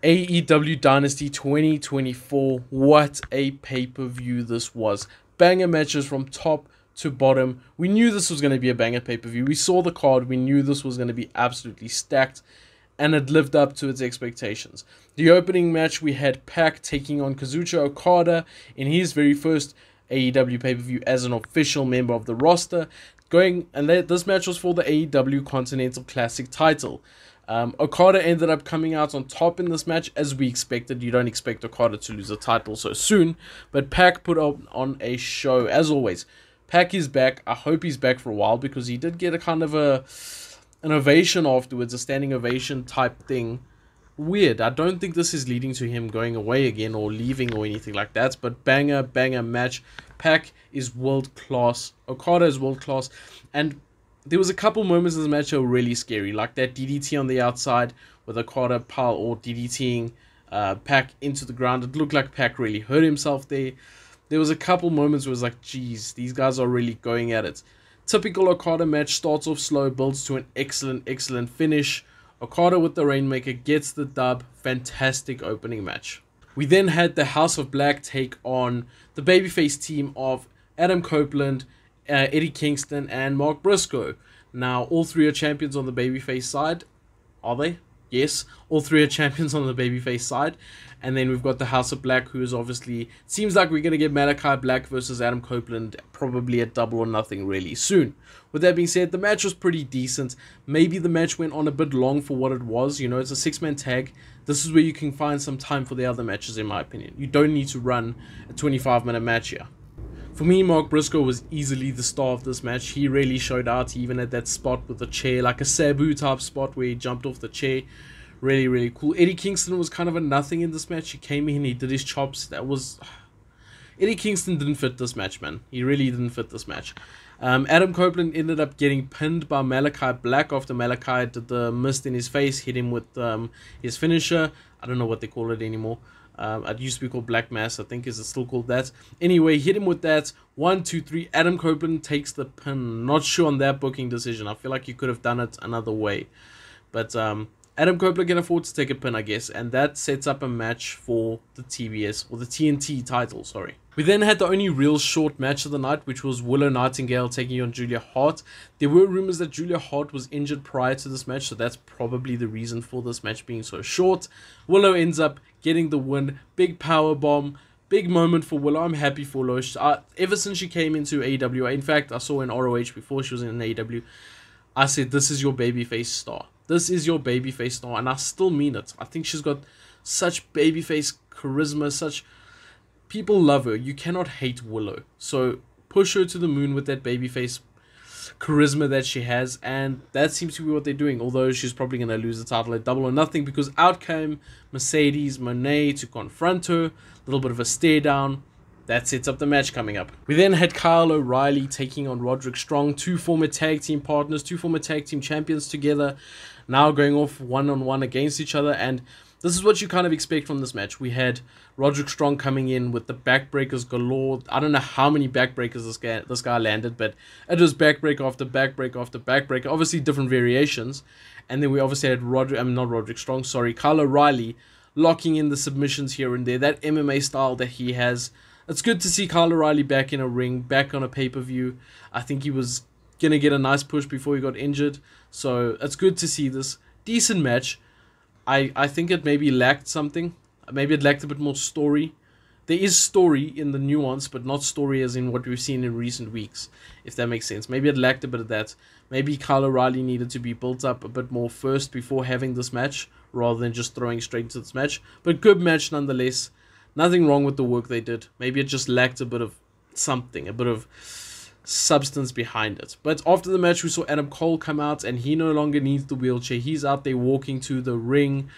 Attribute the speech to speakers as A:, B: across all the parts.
A: AEW Dynasty 2024. What a pay-per-view this was. Banger matches from top to bottom. We knew this was going to be a banger pay-per-view. We saw the card. We knew this was going to be absolutely stacked. And it lived up to its expectations. The opening match, we had Pac taking on Kazuchika Okada in his very first AEW pay-per-view as an official member of the roster. This match was for the AEW Continental Classic title. Okada ended up coming out on top in this match, as we expected. You don't expect Okada to lose the title so soon, but Pac put on a show, as always. Pac is back. I hope he's back for a while, because he did get a kind of an ovation afterwards, a standing ovation type thing. Weird. I don't think this is leading to him going away again or leaving or anything like that, but banger match. Pac is world class. Okada is world class, and there was a couple moments in this match that were really scary, like that DDT on the outside with Okada DDTing Pac into the ground. It looked like Pac really hurt himself there. There was a couple moments where it was like, geez, these guys are really going at it. Typical Okada match, starts off slow, builds to an excellent finish. Okada with the Rainmaker gets the dub. Fantastic opening match. We then had the House of Black take on the Babyface team of Adam Copeland, Eddie Kingston, and Mark Briscoe. Now, all three are champions on the Babyface side. Are they? Yes, all three are champions on the Babyface side. And then we've got the House of Black, who is obviously... Seems like we're going to get Malachi Black versus Adam Copeland probably at Double or Nothing really soon. With that being said, the match was pretty decent. Maybe the match went on a bit long for what it was. You know, it's a six-man tag. This is where you can find some time for the other matches, in my opinion. You don't need to run a 25-minute match here. For me, Mark Briscoe was easily the star of this match. He really showed out, even at that spot with the chair, like a Sabu type spot where he jumped off the chair. Really cool. Eddie Kingston was kind of a nothing in this match. He came in, he did his chops. Eddie Kingston didn't fit this match, man. He really didn't fit this match. Adam Copeland ended up getting pinned by Malachi Black after Malachi did the mist in his face, hit him with his finisher. I don't know what they call it anymore. It used to be called Black Mass, I think. Is it still called that? Anyway, hit him with that. 1, 2, 3. Adam Copeland takes the pin. Not sure on that booking decision. I feel like you could have done it another way. But Adam Copeland can afford to take a pin, I guess. And that sets up a match for the TBS, or the TNT title, sorry. We then had the only real short match of the night, which was Willow Nightingale taking on Julia Hart. There were rumors that Julia Hart was injured prior to this match, so that's probably the reason for this match being so short. Willow ends up getting the win. Big power bomb. Big moment for Willow. I'm happy for Willow. Ever since she came into AEW, in fact, I saw in ROH before she was in AEW, I said, this is your babyface star. This is your babyface star, and I still mean it. I think she's got such babyface charisma, people love her. You cannot hate Willow. So push her to the moon with that babyface charisma that she has, and that seems to be what they're doing. Although she's probably going to lose the title at Double or Nothing, because out came Mercedes Moné to confront her. A little bit of a stare down. That sets up the match coming up. We then had Kyle O'Reilly taking on Roderick Strong, two former tag team partners, two former tag team champions together, now going off one-on-one against each other. And this is what you kind of expect from this match. We had Roderick Strong coming in with the backbreakers galore. I don't know how many backbreakers this guy landed, but it was backbreaker after backbreaker after backbreaker. Obviously different variations. And then we obviously had Kyle O'Reilly locking in the submissions here and there. That MMA style that he has. It's good to see Kyle O'Reilly back in a ring, back on a pay-per-view. I think he was going to get a nice push before he got injured. So it's good to see this. Decent match. I think it maybe lacked something. Maybe it lacked a bit more story. There is story in the nuance, but not story as in what we've seen in recent weeks, if that makes sense. Maybe it lacked a bit of that. Maybe Kyle O'Reilly needed to be built up a bit more first before having this match, rather than just throwing straight into this match. But good match nonetheless. Nothing wrong with the work they did. Maybe it just lacked a bit of something, a bit of substance behind it. But after the match, we saw Adam Cole come out, and he no longer needs the wheelchair. He's out there walking to the ring,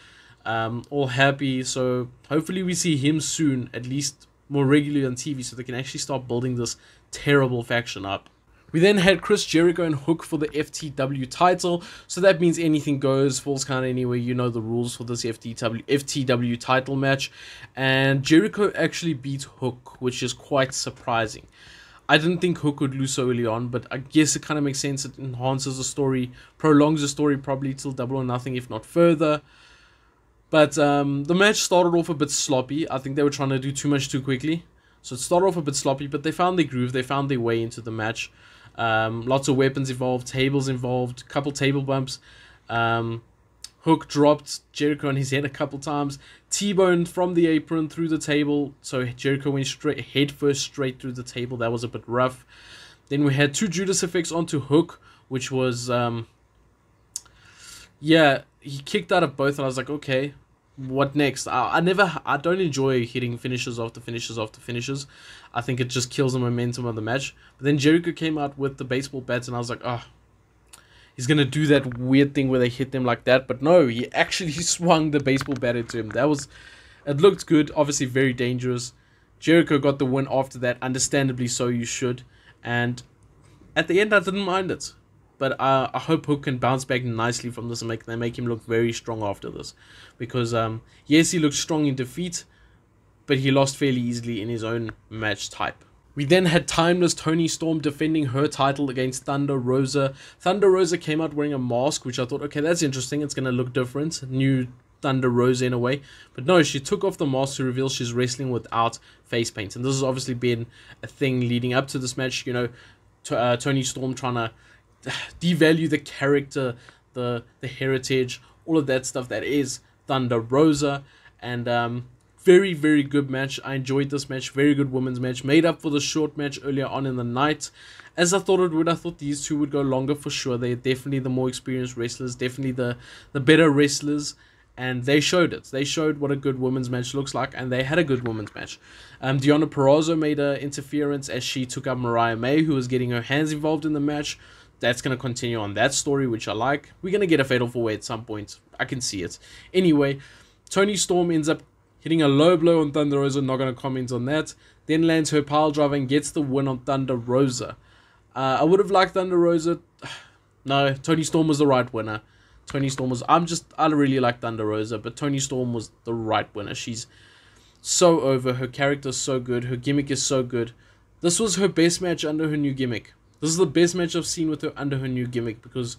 A: all happy. So hopefully we see him soon, at least more regularly on TV, so they can actually start building this terrible faction up. We then had Chris Jericho and Hook for the FTW title. So that means anything goes, falls count anywhere. You know the rules for this FTW title match. And Jericho actually beat Hook, which is quite surprising. I didn't think Hook would lose so early on, but I guess it kind of makes sense. It enhances the story, prolongs the story probably till Double or Nothing, if not further. But the match started off a bit sloppy. I think they were trying to do too much too quickly. So it started off a bit sloppy, but they found their groove. They found their way into the match. Lots of weapons involved, tables involved, couple table bumps. Hook dropped Jericho on his head a couple times. T-boned from the apron through the table. So Jericho went head first straight through the table. That was a bit rough. Then we had 2 Judas effects onto Hook, which was, yeah, he kicked out of both. And I was like, okay, what next? I don't enjoy hitting finishes after finishes after finishes. I think it just kills the momentum of the match. But then Jericho came out with the baseball bats, and I was like, oh, he's going to do that weird thing where they hit them like that. But no, he actually swung the baseball bat into him. It looked good, obviously very dangerous. Jericho got the win after that, understandably so, you should. And at the end, I didn't mind it. But I hope Hook can bounce back nicely from this and make him look very strong after this. Because, yes, he looked strong in defeat, but he lost fairly easily in his own match type. We then had Timeless Toni Storm defending her title against Thunder Rosa. Thunder Rosa came out wearing a mask, which I thought, okay, that's interesting. It's going to look different. New Thunder Rosa in a way. But no, she took off the mask to reveal she's wrestling without face paint. And this has obviously been a thing leading up to this match. You know, Toni Storm trying to devalue the character, the heritage, all of that stuff that is Thunder Rosa. And very, very good match. I enjoyed this match. Very good women's match. Made up for the short match earlier on in the night. As I thought it would. I thought these two would go longer for sure. They're definitely the more experienced wrestlers. Definitely the better wrestlers. And they showed it. They showed what a good women's match looks like. And they had a good women's match. Deonna Purrazzo made an interference as she took up Mariah May, who was getting her hands involved in the match. That's going to continue on that story, which I like. We're going to get a Fatal 4-Way at some point. I can see it. Anyway, Toni Storm ends up hitting a low blow on Thunder Rosa. Not going to comment on that. Then lands her pile driver and gets the win on Thunder Rosa. I would have liked Thunder Rosa. No, Toni Storm was the right winner. Toni Storm was... I really like Thunder Rosa, but Toni Storm was the right winner. She's so over. Her character's so good. Her gimmick is so good. This was her best match under her new gimmick. This is the best match I've seen with her under her new gimmick because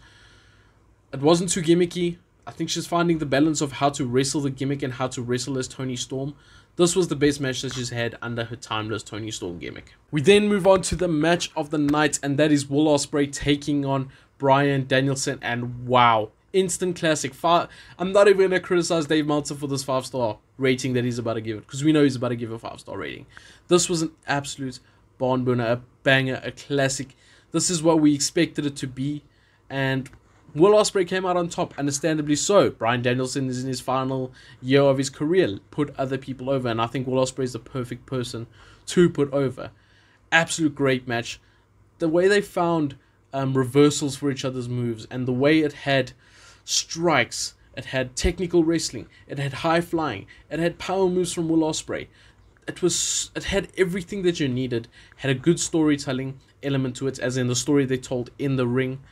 A: it wasn't too gimmicky. I think she's finding the balance of how to wrestle the gimmick and how to wrestle as Toni Storm. This was the best match that she's had under her timeless Toni Storm gimmick. We then move on to the match of the night, and that is Will Ospreay taking on Bryan Danielson. And wow, instant classic. I'm not even going to criticize Dave Meltzer for this 5-star rating that he's about to give it, because we know he's about to give a 5-star rating. This was an absolute barn burner, a banger, a classic. This is what we expected it to be, and Will Ospreay came out on top, understandably so. Bryan Danielson is in his final year of his career, put other people over, and I think Will Ospreay is the perfect person to put over. Absolute great match. The way they found reversals for each other's moves, and the way it had strikes, it had technical wrestling, it had high flying, it had power moves from Will Ospreay. It had everything that you needed. Had a good storytelling element to it, as in the story they told in the ring.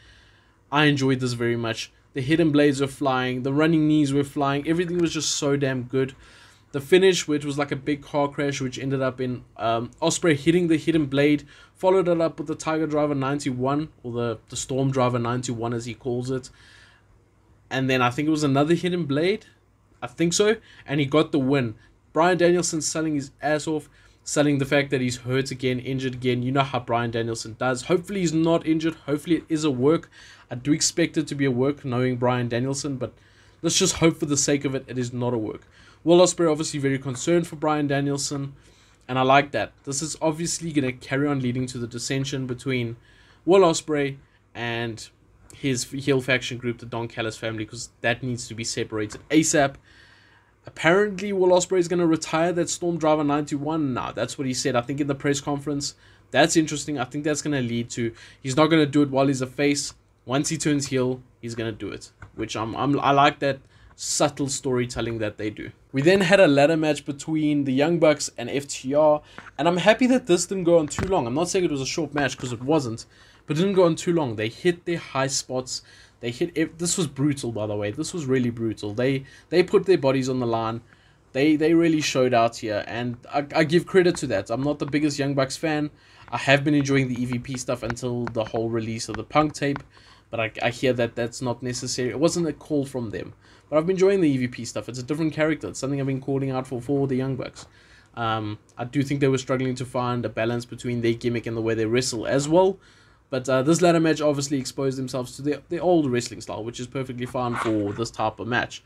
A: I enjoyed this very much. The hidden blades were flying, the running knees were flying, everything was just so damn good. The finish, which was like a big car crash, which ended up in Ospreay hitting the hidden blade, followed it up with the Tiger Driver 91, or the Storm Driver 91 as he calls it. And then I think it was another hidden blade, I think so, and he got the win. Bryan Danielson selling his ass off, selling the fact that he's hurt again, injured again. You know how Bryan Danielson does. Hopefully he's not injured. Hopefully it is a work. I do expect it to be a work, knowing Bryan Danielson, but let's just hope for the sake of it, it is not a work. Will Ospreay obviously very concerned for Bryan Danielson, and I like that. This is obviously going to carry on leading to the dissension between Will Ospreay and his heel faction group, the Don Callis family, because that needs to be separated ASAP. Apparently, Will Ospreay is going to retire that Storm Driver 91. Nah, that's what he said, I think, in the press conference. That's interesting. I think that's going to lead to... He's not going to do it while he's a face. Once he turns heel, he's going to do it. Which I like that subtle storytelling that they do. We then had a ladder match between the Young Bucks and FTR. And I'm happy that this didn't go on too long. I'm not saying it was a short match, because it wasn't. But it didn't go on too long. They hit their high spots. They hit. This was brutal, by the way. This was really brutal. They put their bodies on the line. They really showed out here, and I give credit to that. I'm not the biggest Young Bucks fan. I have been enjoying the EVP stuff until the whole release of the Punk tape, but I hear that that's not necessary. It wasn't a call from them. But I've been enjoying the EVP stuff. It's a different character. It's something I've been calling out for the Young Bucks. I do think they were struggling to find a balance between their gimmick and the way they wrestle as well. But this ladder match obviously exposed themselves to their old wrestling style, which is perfectly fine for this type of match.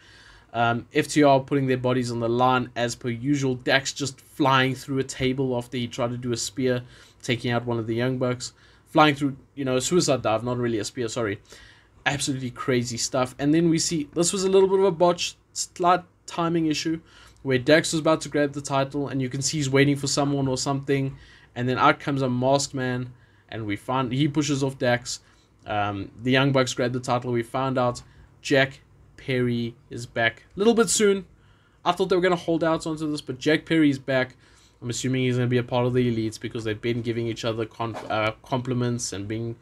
A: FTR putting their bodies on the line as per usual. Dax just flying through a table after he tried to do a spear, taking out one of the Young Bucks. Flying through, a suicide dive, not really a spear, sorry. Absolutely crazy stuff. And then we see, this was a little bit of a botch, slight timing issue, where Dax was about to grab the title, and you can see he's waiting for someone or something, and then out comes a masked man, and we find, he pushes off Dax. The Young Bucks grab the title. We found out Jack Perry is back. A little bit soon. I thought they were going to hold out onto this, but Jack Perry is back. I'm assuming he's going to be a part of the Elites because they've been giving each other compliments and being,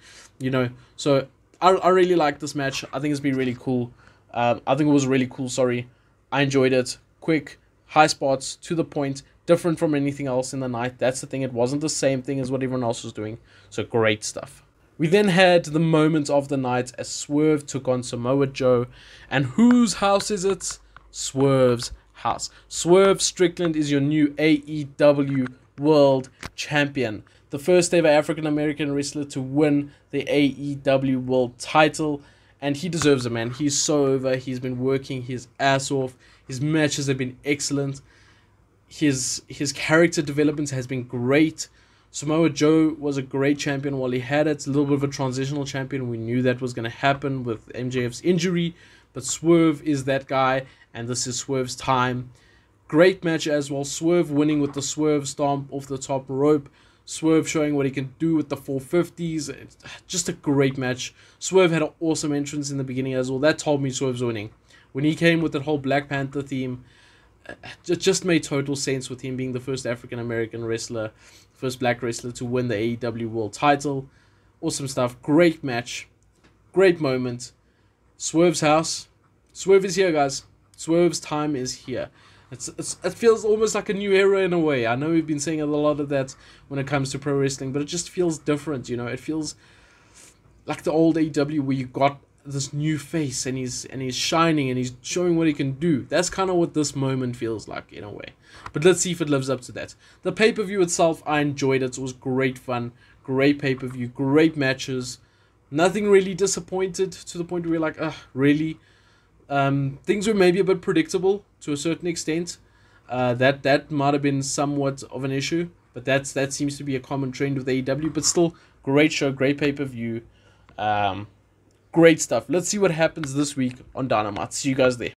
A: So I really like this match. I think it's been really cool. I think it was really cool, sorry. I enjoyed it. Quick, high spots, to the point, different from anything else in the night. That's the thing. It wasn't the same thing as what everyone else was doing. So great stuff. We then had the moment of the night as Swerve took on Samoa Joe. And whose house is it? Swerve's house. Swerve Strickland is your new AEW World Champion. The first ever African-American wrestler to win the AEW World title. And he deserves it, man. He's so over. He's been working his ass off. His matches have been excellent. His character development has been great. Samoa Joe was a great champion while he had it. A little bit of a transitional champion. We knew that was going to happen with MJF's injury. But Swerve is that guy, and this is Swerve's time. Great match as well. Swerve winning with the Swerve Stomp off the top rope. Swerve showing what he can do with the 450s. It's just a great match. Swerve had an awesome entrance in the beginning as well. That told me Swerve's winning. When he came with that whole Black Panther theme, it just made total sense with him being the first African-American wrestler, first black wrestler to win the AEW World title. Awesome stuff. Great match. Great moment. Swerve's house. Swerve is here, guys. Swerve's time is here. It feels almost like a new era in a way. I know we've been saying a lot of that when it comes to pro wrestling, but it just feels different, It feels like the old AEW where you got this new face and he's shining and he's showing what he can do. That's kind of what this moment feels like in a way. But let's see if it lives up to that. The pay-per-view itself, I enjoyed it. It was great fun. Great pay-per-view. Great matches. Nothing really disappointed to the point where you're like, really? Things were maybe a bit predictable to a certain extent. That might have been somewhat of an issue, but that seems to be a common trend with AEW. But still, great show, great pay-per-view, great stuff. Let's see what happens this week on Dynamite. See you guys there.